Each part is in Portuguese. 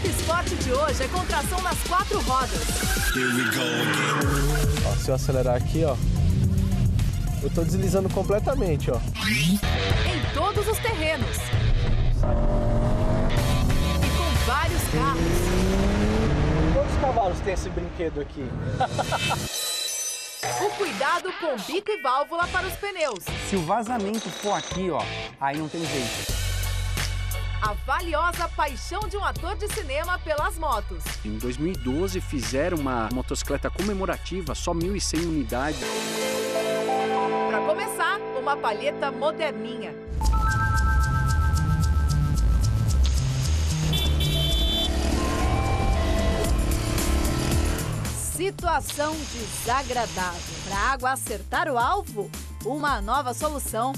Top Sport de hoje é com tração nas 4 rodas. Ó, se eu acelerar aqui, ó, eu tô deslizando completamente, ó. Em todos os terrenos. E com vários carros. Quantos cavalos tem esse brinquedo aqui? O cuidado com bico e válvula para os pneus. Se o vazamento for aqui, ó, aí não tem jeito. A valiosa paixão de um ator de cinema pelas motos. Em 2012 fizeram uma motocicleta comemorativa, só 1.100 unidades. Para começar, uma palheta moderninha. Situação desagradável. Para a água acertar o alvo, uma nova solução.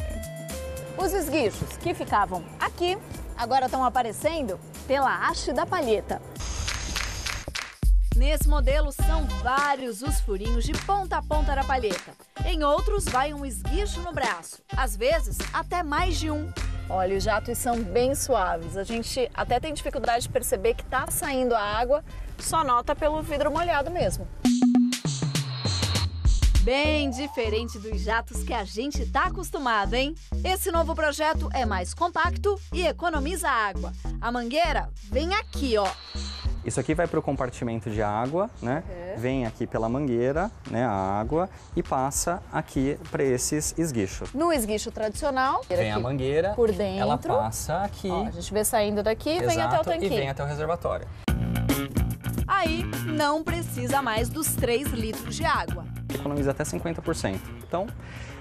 Os esguichos que ficavam aqui, agora estão aparecendo pela haste da palheta. Nesse modelo, são vários os furinhos de ponta a ponta da palheta. Em outros, vai um esguicho no braço. Às vezes, até mais de um. Olha, os jatos são bem suaves. A gente até tem dificuldade de perceber que está saindo a água, só nota pelo vidro molhado mesmo. Bem diferente dos jatos que a gente está acostumado, hein? Esse novo projeto é mais compacto e economiza água. A mangueira vem aqui, ó. Isso aqui vai para o compartimento de água, né? Vem aqui pela mangueira, né, a água, e passa aqui para esses esguichos. No esguicho tradicional, Vem a mangueira, por dentro, ela passa aqui. Ó, a gente vê saindo daqui, vem até o tanquinho. E vem até o reservatório. Aí não precisa mais dos 3 litros de água. Economiza até 50%. Então,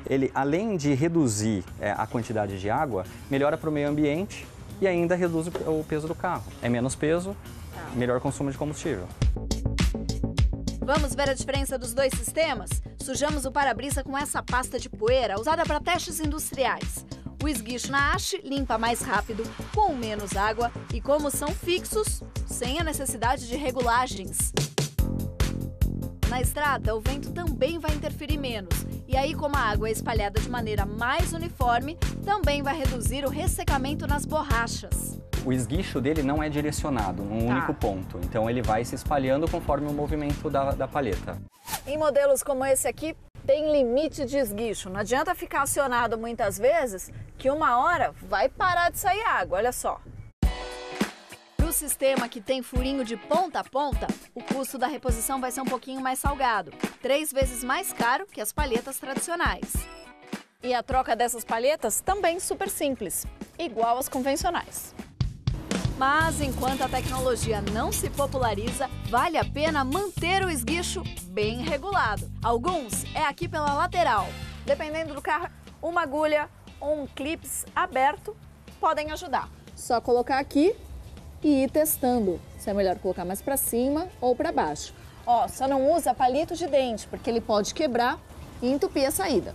ele, além de reduzir a quantidade de água, melhora para o meio ambiente e ainda reduz o peso do carro. É menos peso, melhor consumo de combustível. Vamos ver a diferença dos dois sistemas? Sujamos o para-brisa com essa pasta de poeira usada para testes industriais. O esguicho na haste limpa mais rápido, com menos água e, como são fixos, sem a necessidade de regulagens. Na estrada, o vento também vai interferir menos. E aí, como a água é espalhada de maneira mais uniforme, também vai reduzir o ressecamento nas borrachas. O esguicho dele não é direcionado num único ponto, então ele vai se espalhando conforme o movimento da palheta. Em modelos como esse aqui, tem limite de esguicho. Não adianta ficar acionado muitas vezes, que uma hora vai parar de sair água, olha só. Para o sistema que tem furinho de ponta a ponta, o custo da reposição vai ser um pouquinho mais salgado, 3 vezes mais caro que as palhetas tradicionais. E a troca dessas palhetas também super simples, igual às convencionais. Mas enquanto a tecnologia não se populariza, vale a pena manter o esguicho bem regulado. Alguns é aqui pela lateral. Dependendo do carro, uma agulha ou um clips aberto podem ajudar. Só colocar aqui e ir testando se é melhor colocar mais para cima ou para baixo. Ó, só não usa palito de dente, porque ele pode quebrar e entupir a saída.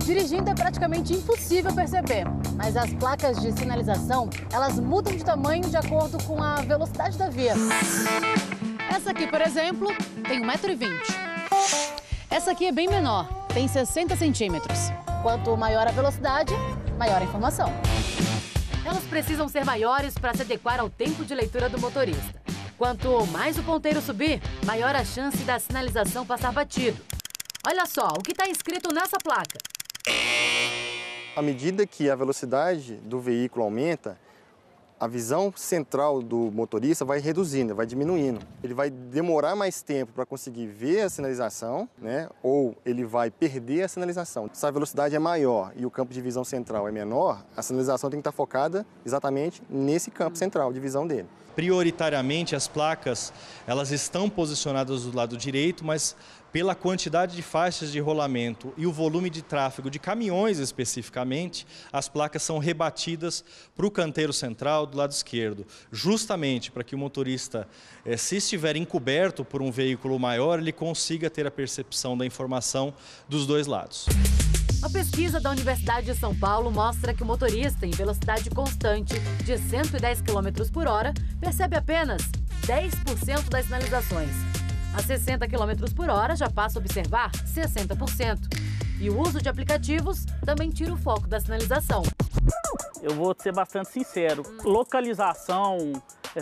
Dirigindo é praticamente impossível perceber, mas as placas de sinalização, elas mudam de tamanho de acordo com a velocidade da via. Essa aqui, por exemplo, tem 1,20 m. Essa aqui é bem menor, tem 60 centímetros. Quanto maior a velocidade, maior a informação. Elas precisam ser maiores para se adequar ao tempo de leitura do motorista. Quanto mais o ponteiro subir, maior a chance da sinalização passar batido. Olha só o que está escrito nessa placa. À medida que a velocidade do veículo aumenta, a visão central do motorista vai reduzindo, vai diminuindo. Ele vai demorar mais tempo para conseguir ver a sinalização, né? Ou ele vai perder a sinalização. Se a velocidade é maior e o campo de visão central é menor, a sinalização tem que estar focada exatamente nesse campo central de visão dele. Prioritariamente, as placas elas estão posicionadas do lado direito, mas pela quantidade de faixas de rolamento e o volume de tráfego de caminhões especificamente, as placas são rebatidas para o canteiro central do lado esquerdo, justamente para que o motorista, se estiver encoberto por um veículo maior, ele consiga ter a percepção da informação dos dois lados. A pesquisa da Universidade de São Paulo mostra que o motorista em velocidade constante de 110 km por hora percebe apenas 10% das sinalizações. A 60 km por hora já passa a observar 60%. E o uso de aplicativos também tira o foco da sinalização. Eu vou ser bastante sincero, localização,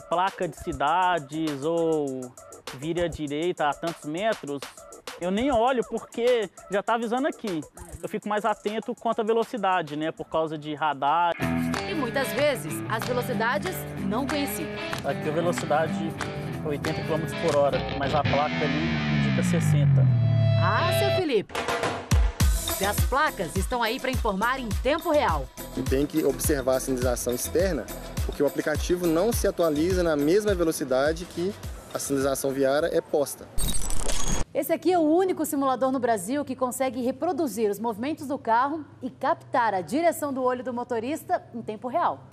placa de cidades ou vire à direita a tantos metros, eu nem olho porque já está avisando aqui. Eu fico mais atento quanto à velocidade, né, por causa de radar. E muitas vezes as velocidades não coincidem. Aqui a velocidade é 80 km por hora, mas a placa ali indica 60. Ah, seu Felipe! E as placas estão aí para informar em tempo real. E tem que observar a sinalização externa, porque o aplicativo não se atualiza na mesma velocidade que a sinalização viária é posta. Esse aqui é o único simulador no Brasil que consegue reproduzir os movimentos do carro e captar a direção do olho do motorista em tempo real.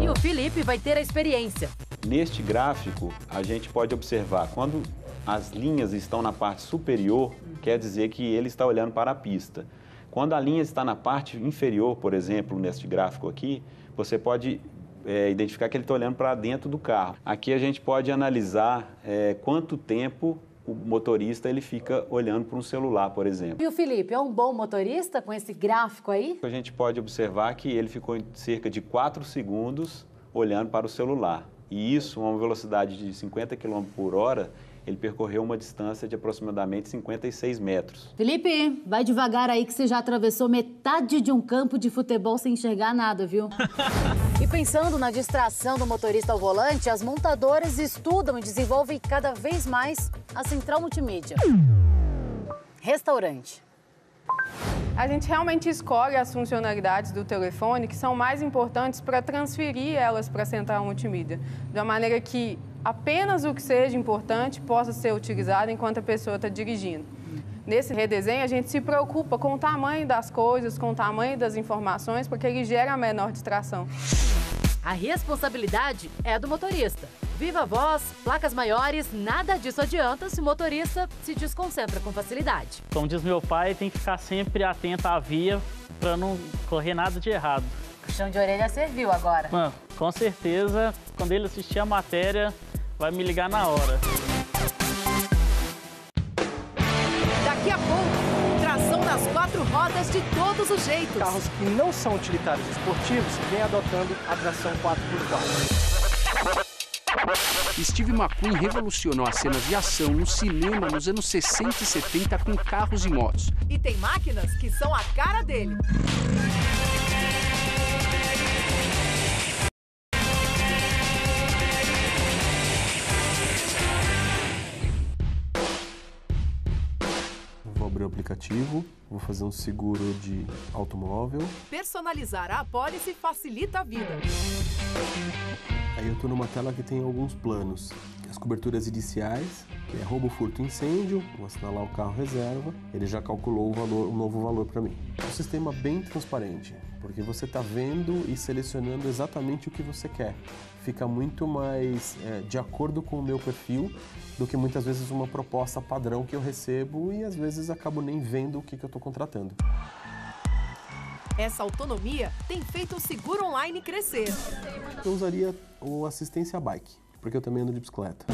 E o Felipe vai ter a experiência. Neste gráfico, a gente pode observar quando as linhas estão na parte superior, quer dizer que ele está olhando para a pista. Quando a linha está na parte inferior, por exemplo, neste gráfico aqui, você pode identificar que ele está olhando para dentro do carro. Aqui a gente pode analisar quanto tempo o motorista ele fica olhando para um celular, por exemplo. E o Felipe é um bom motorista com esse gráfico aí? A gente pode observar que ele ficou em cerca de 4 segundos olhando para o celular. E isso, a uma velocidade de 50 km por hora, ele percorreu uma distância de aproximadamente 56 metros. Felipe, vai devagar aí que você já atravessou metade de um campo de futebol sem enxergar nada, viu? E pensando na distração do motorista ao volante, as montadoras estudam e desenvolvem cada vez mais a central multimídia. Restaurante. A gente realmente escolhe as funcionalidades do telefone que são mais importantes para transferir elas para a central multimídia, de uma maneira que apenas o que seja importante possa ser utilizado enquanto a pessoa está dirigindo. Nesse redesenho, a gente se preocupa com o tamanho das coisas, com o tamanho das informações, porque ele gera a menor distração. A responsabilidade é do motorista. Viva voz, placas maiores, nada disso adianta se o motorista se desconcentra com facilidade. Como diz meu pai, tem que ficar sempre atento à via para não correr nada de errado. Puxão de orelha serviu agora. Com certeza, quando ele assistir a matéria, vai me ligar na hora. Daqui a pouco, tração nas 4 rodas de todos os jeitos. Carros que não são utilitários esportivos vêm adotando a tração 4x4. Steve McQueen revolucionou a cena de ação no cinema nos anos 60 e 70 com carros e motos. E tem máquinas que são a cara dele. Vou abrir o aplicativo, vou fazer um seguro de automóvel. Personalizar a apólice facilita a vida. Aí eu estou numa tela que tem alguns planos. As coberturas iniciais, que é roubo, furto e incêndio, vou assinalar o carro reserva, ele já calculou o novo valor para mim. É um sistema bem transparente, porque você está vendo e selecionando exatamente o que você quer. Fica muito mais de acordo com o meu perfil do que muitas vezes uma proposta padrão que eu recebo e às vezes acabo nem vendo o que eu estou contratando. Essa autonomia tem feito o seguro online crescer. Eu usaria o assistência bike, porque eu também ando de bicicleta.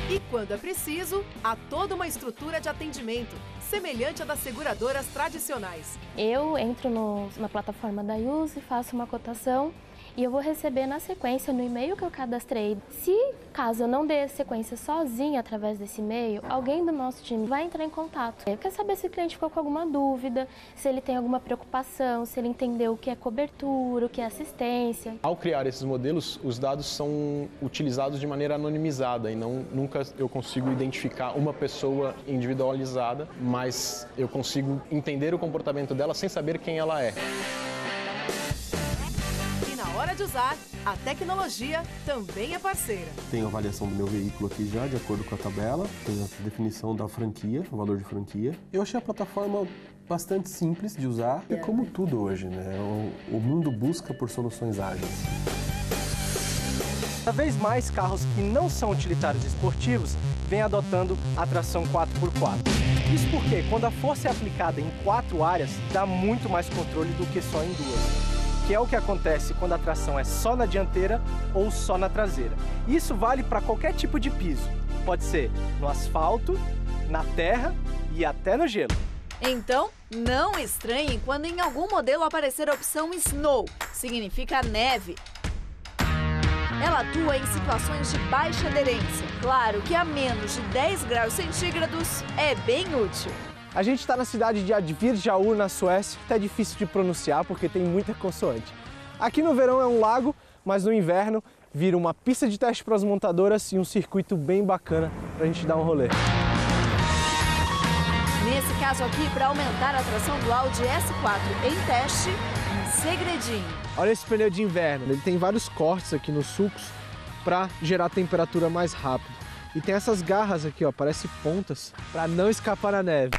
E quando é preciso, há toda uma estrutura de atendimento, semelhante à das seguradoras tradicionais. Eu entro na plataforma da Use, faço uma cotação e eu vou receber na sequência no e-mail que eu cadastrei. Se caso eu não dê sequência sozinha através desse e-mail, alguém do nosso time vai entrar em contato. Eu quero saber se o cliente ficou com alguma dúvida, se ele tem alguma preocupação, se ele entendeu o que é cobertura, o que é assistência. Ao criar esses modelos, os dados são utilizados de maneira anonimizada e nunca eu consigo identificar uma pessoa individualizada, mas eu consigo entender o comportamento dela sem saber quem ela é. Na hora de usar, a tecnologia também é parceira. Tenho a avaliação do meu veículo aqui já, de acordo com a tabela, tem a definição da franquia, o valor de franquia. Eu achei a plataforma bastante simples de usar, e como tudo hoje, né? O mundo busca por soluções ágeis. Cada vez mais carros que não são utilitários esportivos vêm adotando a tração 4x4. Isso porque, quando a força é aplicada em 4 áreas, dá muito mais controle do que só em 2. Que é o que acontece quando a tração é só na dianteira ou só na traseira. Isso vale para qualquer tipo de piso. Pode ser no asfalto, na terra e até no gelo. Então, não estranhem quando em algum modelo aparecer a opção Snow, significa neve. Ela atua em situações de baixa aderência. Claro que a menos de 10 graus centígrados é bem útil. A gente está na cidade de Arvidsjaur, na Suécia, que tá difícil de pronunciar porque tem muita consoante. Aqui no verão é um lago, mas no inverno vira uma pista de teste para as montadoras e um circuito bem bacana para a gente dar um rolê. Nesse caso aqui, para aumentar a tração do Audi S4 em teste, um segredinho. Olha esse pneu de inverno, ele tem vários cortes aqui nos sulcos para gerar temperatura mais rápido. E tem essas garras aqui, ó, parece pontas, para não escapar na neve.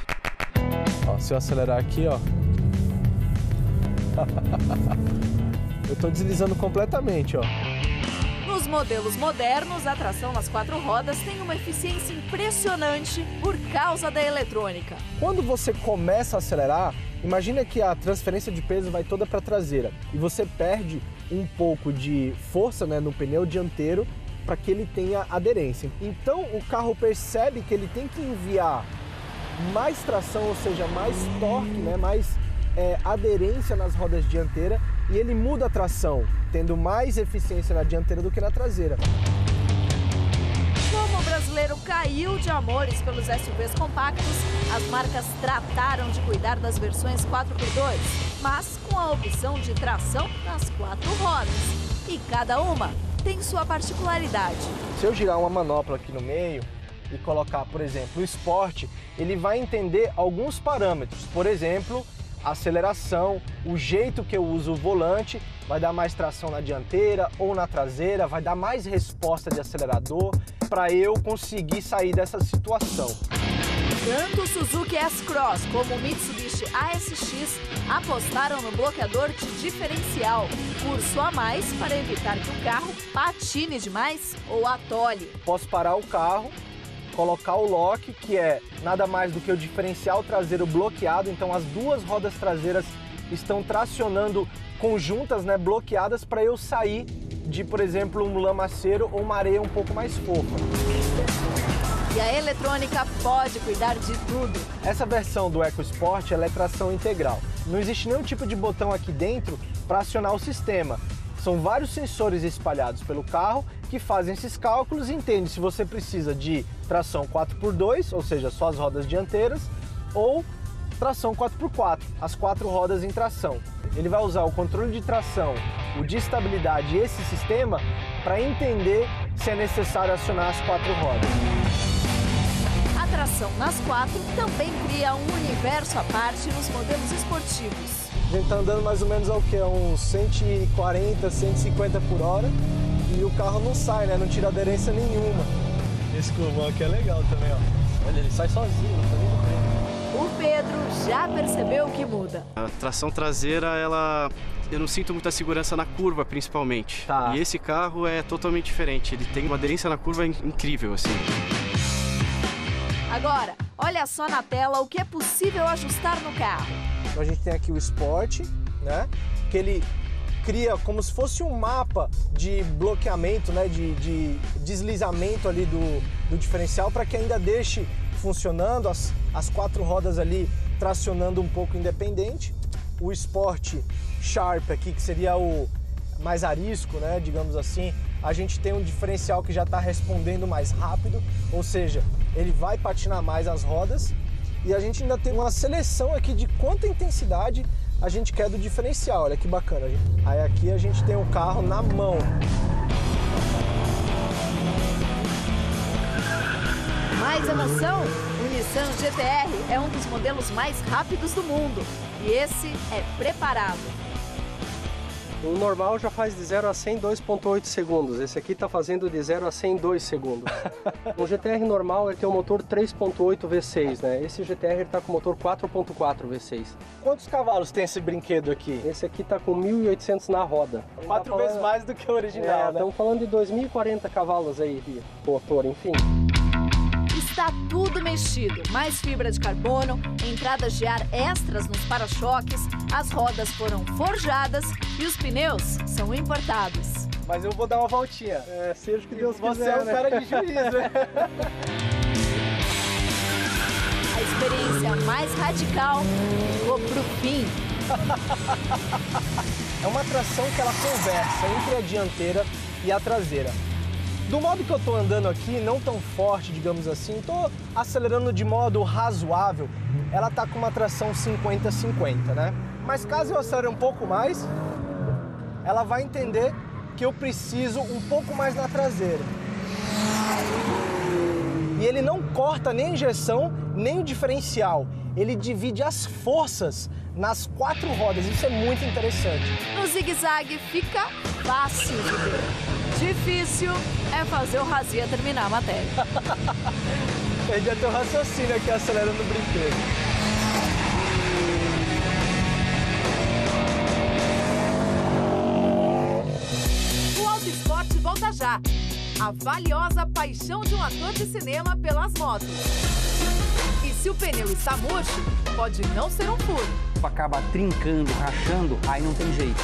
Ó, se eu acelerar aqui, ó. Eu tô deslizando completamente, ó. Nos modelos modernos, a tração nas 4 rodas tem uma eficiência impressionante por causa da eletrônica. Quando você começa a acelerar, imagina que a transferência de peso vai toda para a traseira e você perde um pouco de força, né, no pneu dianteiro para que ele tenha aderência. Então o carro percebe que ele tem que enviar mais tração, ou seja, mais torque, né, mais aderência nas rodas dianteiras, e ele muda a tração, tendo mais eficiência na dianteira do que na traseira. Como o brasileiro caiu de amores pelos SUVs compactos, as marcas trataram de cuidar das versões 4x2, mas com a opção de tração nas 4 rodas. E cada uma tem sua particularidade. Se eu girar uma manopla aqui no meio e colocar, por exemplo, o Sport, ele vai entender alguns parâmetros. Por exemplo, a aceleração, o jeito que eu uso o volante, vai dar mais tração na dianteira ou na traseira, vai dar mais resposta de acelerador para eu conseguir sair dessa situação. Tanto o Suzuki S-Cross como o Mitsubishi ASX apostaram no bloqueador de diferencial, curso a mais para evitar que o carro patine demais ou atole. Posso parar o carro, colocar o lock, que é nada mais do que o diferencial traseiro bloqueado, então as duas rodas traseiras estão tracionando conjuntas, né, bloqueadas, para eu sair de, por exemplo, um lamaceiro ou uma areia um pouco mais fofa. E a eletrônica pode cuidar de tudo. Essa versão do EcoSport, ela é tração integral. Não existe nenhum tipo de botão aqui dentro para acionar o sistema. São vários sensores espalhados pelo carro que fazem esses cálculos e entendem se você precisa de tração 4x2, ou seja, só as rodas dianteiras, ou tração 4x4, as 4 rodas em tração. Ele vai usar o controle de tração, o de estabilidade e esse sistema para entender se é necessário acionar as 4 rodas. A tração nas 4 também cria um universo à parte nos modelos esportivos. A gente tá andando mais ou menos ao que? Uns 140, 150 por hora e o carro não sai, né? Não tira aderência nenhuma. Esse curvão aqui é legal também, ó. Olha, ele sai sozinho, não tá nem no freio. O Pedro já percebeu o que muda. A tração traseira, eu não sinto muita segurança na curva, principalmente. Tá. E esse carro é totalmente diferente. Ele tem uma aderência na curva incrível, assim. Agora, olha só na tela o que é possível ajustar no carro. Então a gente tem aqui o Sport, né? Que ele cria como se fosse um mapa de bloqueamento, né? De deslizamento ali do diferencial para que ainda deixe funcionando as 4 rodas ali tracionando um pouco independente. O Sport Sharp aqui, que seria o mais arisco, né? Digamos assim, a gente tem um diferencial que já está respondendo mais rápido, ou seja, ele vai patinar mais as rodas. E a gente ainda tem uma seleção aqui de quanta intensidade a gente quer do diferencial. Olha que bacana. Aí aqui a gente tem o carro na mão. Mais emoção? O Nissan GT-R é um dos modelos mais rápidos do mundo. E esse é preparado. O normal já faz de 0 a 100 2,8 segundos. Esse aqui está fazendo de 0 a 100 2 segundos. O GT-R normal ele tem um motor 3,8 V6, né? Esse GT-R está com motor 4,4 V6. Quantos cavalos tem esse brinquedo aqui? Esse aqui está com 1.800 na roda. 4 vezes mais do que o original, né? Estamos falando de 2.040 cavalos aí de motor, enfim. Está tudo mexido, mais fibra de carbono, entradas de ar extras nos para-choques, as rodas foram forjadas e os pneus são importados. Mas eu vou dar uma voltinha. Seja o que Deus quiser, né? Você é um cara de juízo, né? A experiência mais radical ficou pro fim. É uma atração que ela conversa entre a dianteira e a traseira. Do modo que eu tô andando aqui, não tão forte, digamos assim, tô acelerando de modo razoável, ela tá com uma tração 50-50, né? Mas caso eu acelere um pouco mais, ela vai entender que eu preciso um pouco mais na traseira. E ele não corta nem a injeção, nem o diferencial. Ele divide as forças nas 4 rodas. Isso é muito interessante. No zigue-zague fica fácil de ver. Difícil é fazer o Razia terminar a matéria. Perdi até o raciocínio aqui acelerando o brinquedo. O Auto Esporte volta já. A valiosa paixão de um ator de cinema pelas motos. E se o pneu está murcho, pode não ser um furo. Acaba trincando, rachando, aí não tem jeito.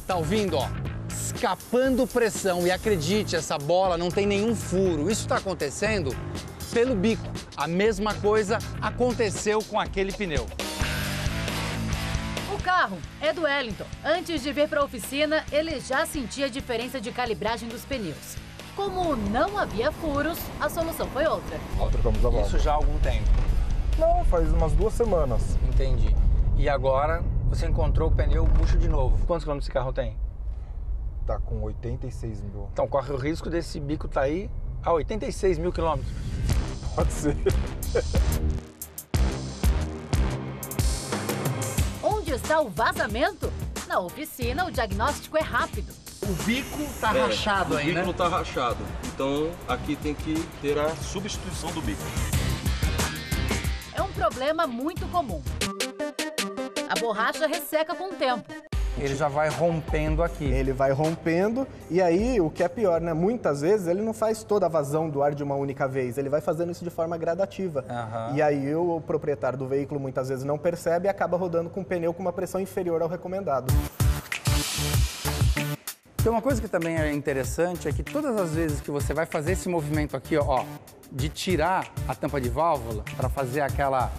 Tá ouvindo, ó? Escapando pressão. E acredite, essa bola não tem nenhum furo. Isso tá acontecendo pelo bico. A mesma coisa aconteceu com aquele pneu. O carro é do Wellington. Antes de vir para a oficina, ele já sentia a diferença de calibragem dos pneus. Como não havia furos, a solução foi outra. Trocamos a válvula. Isso já há algum tempo? Não, faz umas 2 semanas. Entendi. E agora você encontrou o pneu murcho de novo. Quantos quilômetros esse carro tem? Tá com 86 mil. Então corre o risco desse bico tá aí a 86 mil quilômetros. Pode ser. Onde está o vazamento? Na oficina, o diagnóstico é rápido. O bico tá rachado aí, né? O bico tá rachado. Então, aqui tem que ter a substituição do bico. É um problema muito comum. A borracha resseca com o tempo. Ele já vai rompendo aqui. Ele vai rompendo e aí, o que é pior, né? Muitas vezes ele não faz toda a vazão do ar de uma única vez, ele vai fazendo isso de forma gradativa. E aí o proprietário do veículo muitas vezes não percebe e acaba rodando com um pneu com uma pressão inferior ao recomendado. Tem uma coisa que também é interessante, é que todas as vezes que você vai fazer esse movimento aqui, ó, de tirar a tampa de válvula para fazer aquela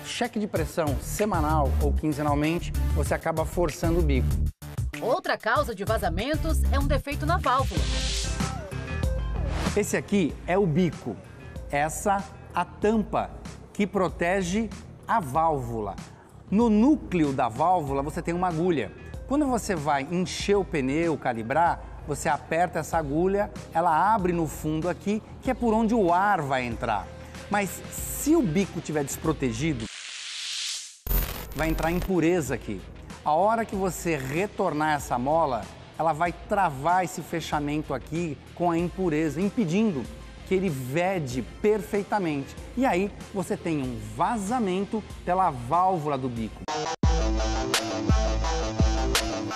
cheque de pressão semanal ou quinzenalmente, você acaba forçando o bico. Outra causa de vazamentos é um defeito na válvula. Esse aqui é o bico, essa a tampa que protege a válvula. No núcleo da válvula você tem uma agulha. Quando você vai encher o pneu, calibrar, você aperta essa agulha, ela abre no fundo aqui, que é por onde o ar vai entrar. Mas se o bico estiver desprotegido, vai entrar impureza aqui. A hora que você retornar essa mola, ela vai travar esse fechamento aqui com a impureza, impedindo que ele vede perfeitamente. E aí você tem um vazamento pela válvula do bico.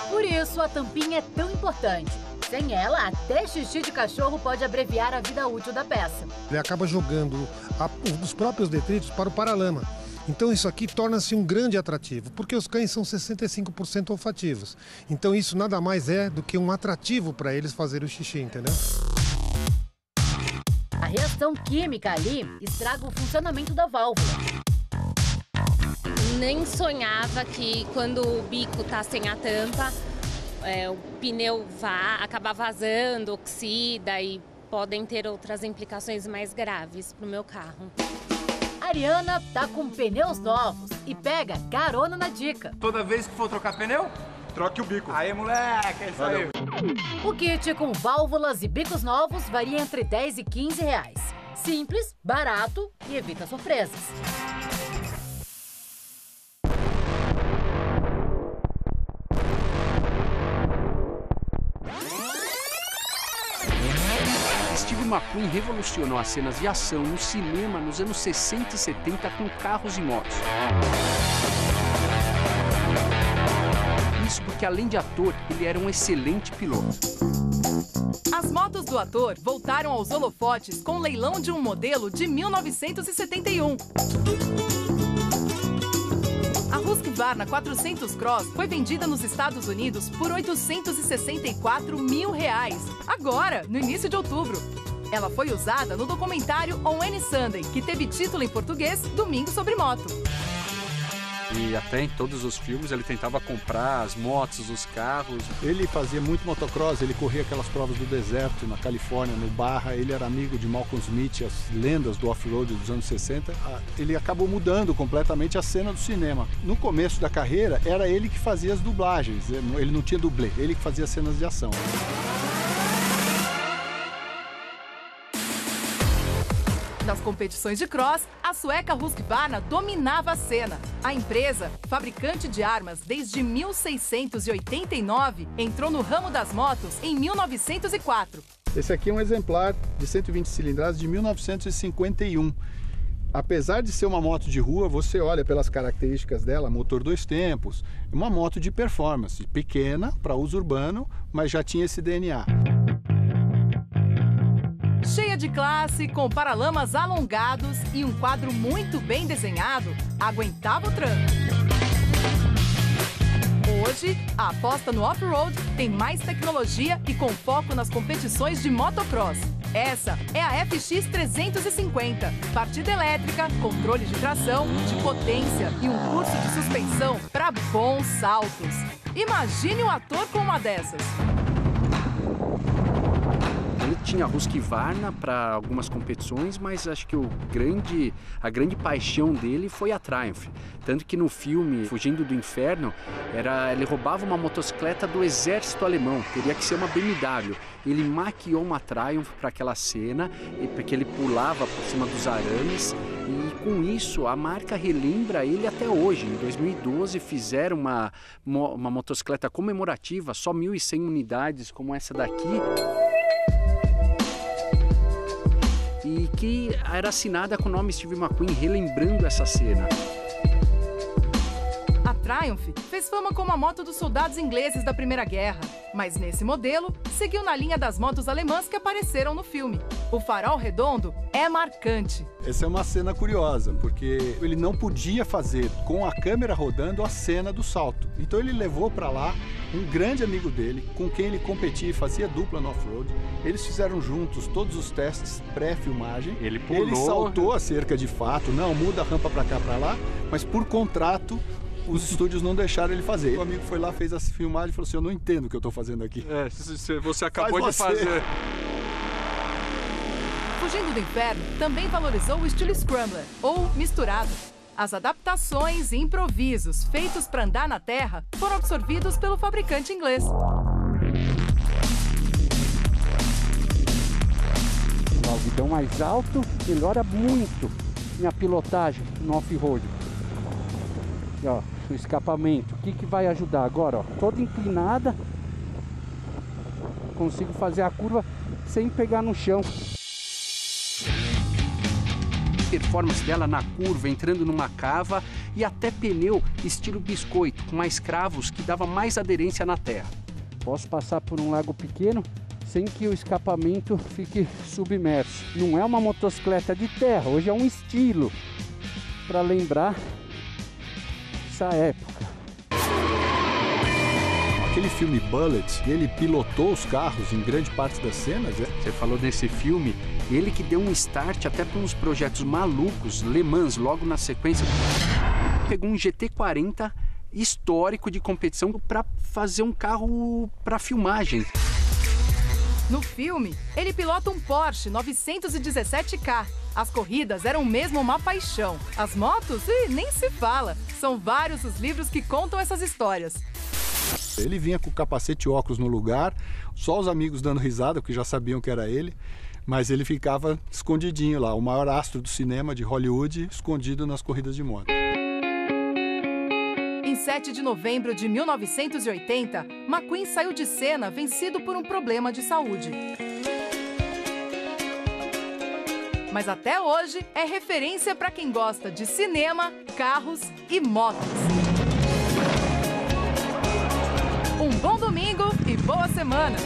Por isso a tampinha é tão importante. Sem ela, até xixi de cachorro pode abreviar a vida útil da peça. Ele acaba jogando os próprios detritos para o paralama. Então isso aqui torna-se um grande atrativo, porque os cães são 65% olfativos. Então isso nada mais é do que um atrativo para eles fazerem o xixi, entendeu? A reação química ali estraga o funcionamento da válvula. Nem sonhava que quando o bico tá sem a tampa, o pneu acaba vazando, oxida e podem ter outras implicações mais graves para o meu carro. Ariana tá com pneus novos e pega carona na dica. Toda vez que for trocar pneu, troque o bico. Aí, moleque, é isso aí. O kit com válvulas e bicos novos varia entre 10 e 15 reais. Simples, barato e evita surpresas. Steve McQueen revolucionou as cenas de ação no cinema nos anos 60 e 70 com carros e motos. Isso porque, além de ator, ele era um excelente piloto. As motos do ator voltaram aos holofotes com o leilão de um modelo de 1971. A Husqvarna 400 Cross foi vendida nos Estados Unidos por R$ 864 mil. Agora, no início de outubro. Ela foi usada no documentário On Any Sunday, que teve título em português Domingo sobre Moto. E até em todos os filmes ele tentava comprar as motos, os carros. Ele fazia muito motocross, ele corria aquelas provas do deserto na Califórnia, no Barra. Ele era amigo de Malcolm Smith, as lendas do off-road dos anos 60. Ele acabou mudando completamente a cena do cinema. No começo da carreira, era ele que fazia as dublagens. Ele não tinha dublê, ele que fazia cenas de ação. Nas competições de cross, a sueca Husqvarna dominava a cena. A empresa, fabricante de armas desde 1689, entrou no ramo das motos em 1904. Esse aqui é um exemplar de 120 cilindradas de 1951. Apesar de ser uma moto de rua, você olha pelas características dela, motor 2 tempos, uma moto de performance, pequena para uso urbano, mas já tinha esse DNA. Cheia de classe, com paralamas alongados e um quadro muito bem desenhado, aguentava o tranco. Hoje, a aposta no off-road tem mais tecnologia e com foco nas competições de motocross. Essa é a FX 350, partida elétrica, controle de tração, de potência e um curso de suspensão para bons saltos. Imagine um ator com uma dessas. Ele tinha Husqvarna para algumas competições, mas acho que a grande paixão dele foi a Triumph. Tanto que no filme Fugindo do Inferno, ele roubava uma motocicleta do exército alemão, teria que ser uma BMW. Ele maquiou uma Triumph para aquela cena, porque ele pulava por cima dos arames, e com isso a marca relembra ele até hoje. Em 2012 fizeram uma motocicleta comemorativa, só 1.100 unidades como essa daqui, e que era assinada com o nome Steve McQueen, relembrando essa cena. A Triumph fez fama como a moto dos soldados ingleses da Primeira Guerra, mas nesse modelo seguiu na linha das motos alemãs que apareceram no filme. O farol redondo é marcante. Essa é uma cena curiosa, porque ele não podia fazer com a câmera rodando a cena do salto. Então ele levou para lá um grande amigo dele, com quem ele competia e fazia dupla no off-road. Eles fizeram juntos todos os testes pré-filmagem. Ele pulou. Ele saltou a cerca de fato, não muda a rampa para cá, para lá, mas por contrato os estúdios não deixaram ele fazer. O amigo foi lá, fez a filmagem e falou assim: eu não entendo o que eu estou fazendo aqui. Você acabou de fazer. Fugindo do Inferno também valorizou o estilo Scrambler, ou misturado. As adaptações e improvisos feitos para andar na terra foram absorvidos pelo fabricante inglês. O algodão mais alto melhora muito minha pilotagem no off-road. Ó, o escapamento, o que vai ajudar agora? Ó, toda inclinada, consigo fazer a curva sem pegar no chão. Performance dela na curva, entrando numa cava, e até pneu estilo biscoito, com mais cravos, que dava mais aderência na terra. Posso passar por um lago pequeno sem que o escapamento fique submerso. Não é uma motocicleta de terra, hoje é um estilo, para lembrar essa época. Aquele filme Bullet, ele pilotou os carros em grande parte das cenas. Você falou desse filme, ele que deu um start até para uns projetos malucos. Le Mans, logo na sequência, pegou um GT40 histórico de competição para fazer um carro para filmagem. No filme, ele pilota um Porsche 917K. As corridas eram mesmo uma paixão. As motos, nem se fala. São vários os livros que contam essas histórias. Ele vinha com o capacete e óculos no lugar, só os amigos dando risada, porque já sabiam que era ele, mas ele ficava escondidinho lá, o maior astro do cinema de Hollywood, escondido nas corridas de moto. Em 7 de novembro de 1980, McQueen saiu de cena vencido por um problema de saúde. Mas até hoje é referência para quem gosta de cinema, carros e motos. Um bom domingo e boa semana!